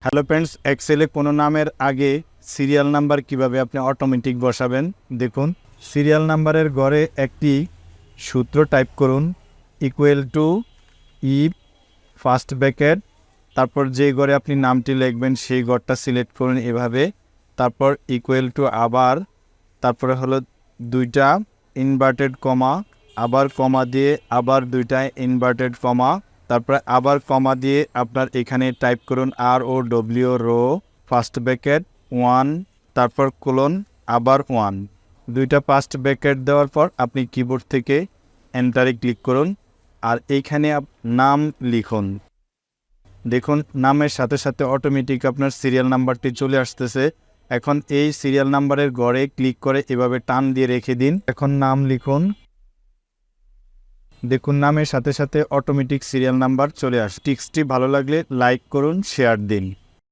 Hello friends, এক্সেলে কোনো নামের আগে সিরিয়াল নাম্বার কিভাবে আপনি অটোমেটিক বসাবেন দেখুন। সিরিয়াল নাম্বারের ঘরে একটি সূত্র টাইপ করুন, equal to if first bracket, তারপর যে ঘরে আপনি নামটি লিখবেন সেই ঘরটা সিলেক্ট করুন এভাবে, তারপর ইকুয়াল টু আবার, তারপরে হলো দুইটা ইনভার্টেড কমা, আবার কমা দিয়ে আবার দুইটা ইনভার্টেড কমা, তারপরে আবার কমা দিয়ে আপনার এখানে টাইপ করুন ROW রো, ফার্স্ট ব্র্যাকেট 1, তারপর কোলন, আবার 1, দুইটা ফার্স্ট ব্র্যাকেট দেওয়ার পর আপনি কিবোর্ড থেকে এন্টারে ক্লিক করুন আর এইখানে নাম লিখুন। দেখুন নামের সাথে সাথে অটোমেটিক আপনার সিরিয়াল নাম্বারটি চলে আসতেছে। এখন এই সিরিয়াল নাম্বারের ঘরে ক্লিক করে এভাবে টান দিয়ে রেখে দিন। এখন নাম লিখুন। দেখুন নামের সাথে সাথে অটোমেটিক সিরিয়াল নাম্বার চলে আসে। টিক্সটি ভালো লাগলে লাইক করুন, শেয়ার দিন।